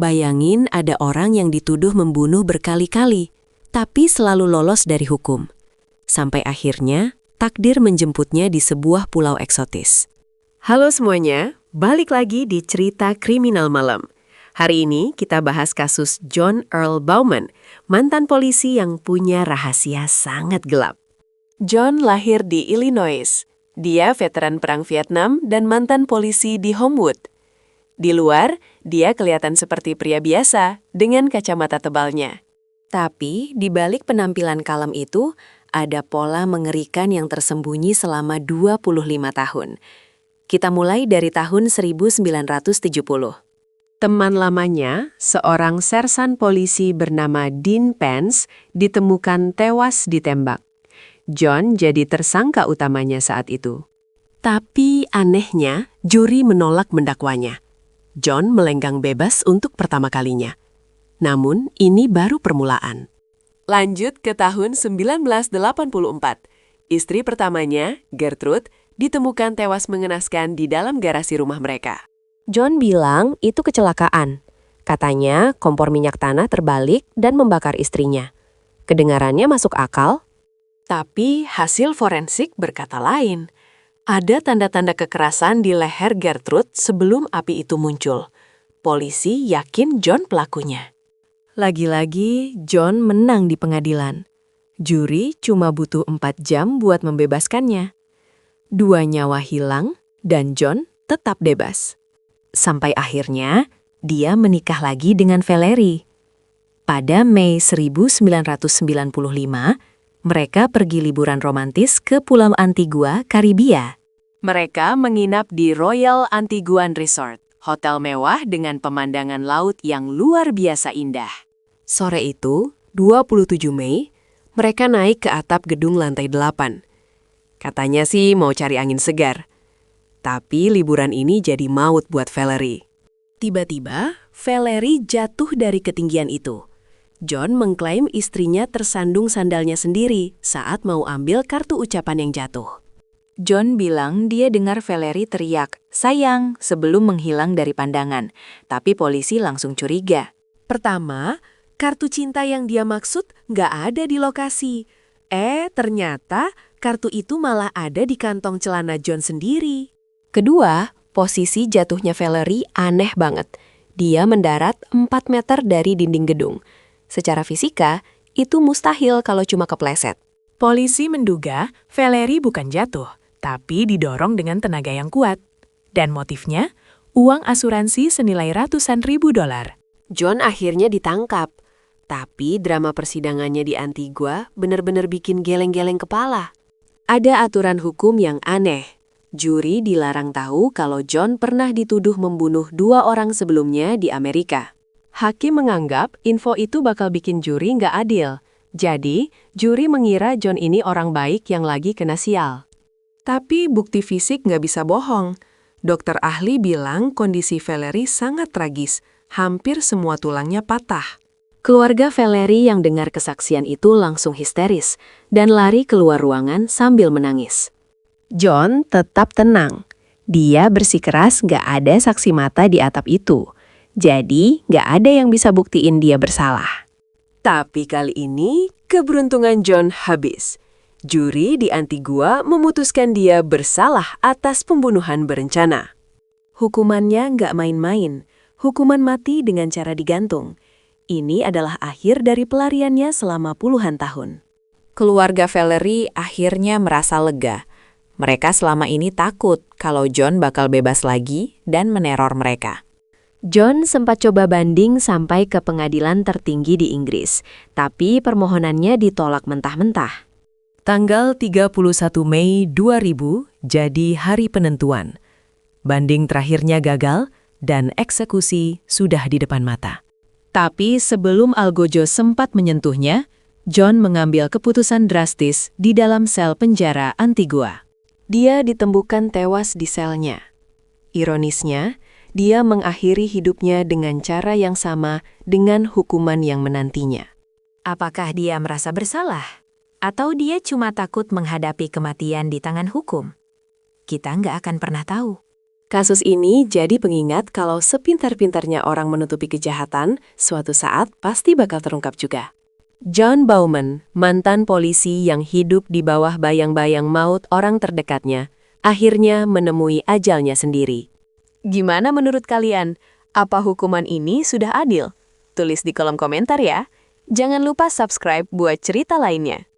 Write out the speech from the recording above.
Bayangin ada orang yang dituduh membunuh berkali-kali, tapi selalu lolos dari hukum. Sampai akhirnya, takdir menjemputnya di sebuah pulau eksotis. Halo semuanya, balik lagi di Cerita Kriminal Malam. Hari ini kita bahas kasus John Earl Bowman, mantan polisi yang punya rahasia sangat gelap. John lahir di Illinois. Dia veteran Perang Vietnam dan mantan polisi di Homewood. Di luar, dia kelihatan seperti pria biasa dengan kacamata tebalnya. Tapi di balik penampilan kalem itu, ada pola mengerikan yang tersembunyi selama 25 tahun. Kita mulai dari tahun 1970. Teman lamanya, seorang sersan polisi bernama Dean Pence, ditemukan tewas ditembak. John jadi tersangka utamanya saat itu. Tapi anehnya, juri menolak mendakwanya. John melenggang bebas untuk pertama kalinya. Namun, ini baru permulaan. Lanjut ke tahun 1984. Istri pertamanya, Gertrude, ditemukan tewas mengenaskan di dalam garasi rumah mereka. John bilang itu kecelakaan. Katanya kompor minyak tanah terbalik dan membakar istrinya. Kedengarannya masuk akal. Tapi hasil forensik berkata lain. Ada tanda-tanda kekerasan di leher Gertrude sebelum api itu muncul. Polisi yakin John pelakunya. Lagi-lagi, John menang di pengadilan. Juri cuma butuh 4 jam buat membebaskannya. 2 nyawa hilang, dan John tetap bebas. Sampai akhirnya, dia menikah lagi dengan Valerie. Pada Mei 1995, mereka pergi liburan romantis ke Pulau Antigua, Karibia. Mereka menginap di Royal Antiguan Resort, hotel mewah dengan pemandangan laut yang luar biasa indah. Sore itu, 27 Mei, mereka naik ke atap gedung lantai 8. Katanya sih mau cari angin segar. Tapi liburan ini jadi maut buat Valerie. Tiba-tiba, Valerie jatuh dari ketinggian itu. John mengklaim istrinya tersandung sandalnya sendiri saat mau ambil kartu ucapan yang jatuh. John bilang dia dengar Valerie teriak, "Sayang," sebelum menghilang dari pandangan. Tapi polisi langsung curiga. Pertama, kartu cinta yang dia maksud nggak ada di lokasi. Ternyata kartu itu malah ada di kantong celana John sendiri. Kedua, posisi jatuhnya Valerie aneh banget. Dia mendarat 4 meter dari dinding gedung. Secara fisika, itu mustahil kalau cuma kepleset. Polisi menduga Valerie bukan jatuh, tapi didorong dengan tenaga yang kuat. Dan motifnya, uang asuransi senilai ratusan ribu dolar. John akhirnya ditangkap. Tapi drama persidangannya di Antigua benar-benar bikin geleng-geleng kepala. Ada aturan hukum yang aneh. Juri dilarang tahu kalau John pernah dituduh membunuh 2 orang sebelumnya di Amerika. Hakim menganggap info itu bakal bikin juri nggak adil. Jadi, juri mengira John ini orang baik yang lagi kena sial. Tapi bukti fisik nggak bisa bohong. Dokter ahli bilang kondisi Valerie sangat tragis. Hampir semua tulangnya patah. Keluarga Valerie yang dengar kesaksian itu langsung histeris dan lari keluar ruangan sambil menangis. John tetap tenang. Dia bersikeras nggak ada saksi mata di atap itu. Jadi, nggak ada yang bisa buktiin dia bersalah. Tapi kali ini, keberuntungan John habis. Juri di Antigua memutuskan dia bersalah atas pembunuhan berencana. Hukumannya nggak main-main. Hukuman mati dengan cara digantung. Ini adalah akhir dari pelariannya selama puluhan tahun. Keluarga Valerie akhirnya merasa lega. Mereka selama ini takut kalau John bakal bebas lagi dan meneror mereka. John sempat coba banding sampai ke pengadilan tertinggi di Inggris, tapi permohonannya ditolak mentah-mentah. Tanggal 31 Mei 2000 jadi hari penentuan. Banding terakhirnya gagal dan eksekusi sudah di depan mata. Tapi sebelum Algojo sempat menyentuhnya, John mengambil keputusan drastis di dalam sel penjara Antigua. Dia ditemukan tewas di selnya. Ironisnya, dia mengakhiri hidupnya dengan cara yang sama dengan hukuman yang menantinya. Apakah dia merasa bersalah? Atau dia cuma takut menghadapi kematian di tangan hukum? Kita nggak akan pernah tahu. Kasus ini jadi pengingat kalau sepintar-pintarnya orang menutupi kejahatan, suatu saat pasti bakal terungkap juga. John Bowman, mantan polisi yang hidup di bawah bayang-bayang maut orang terdekatnya, akhirnya menemui ajalnya sendiri. Gimana menurut kalian? Apa hukuman ini sudah adil? Tulis di kolom komentar ya. Jangan lupa subscribe buat cerita lainnya.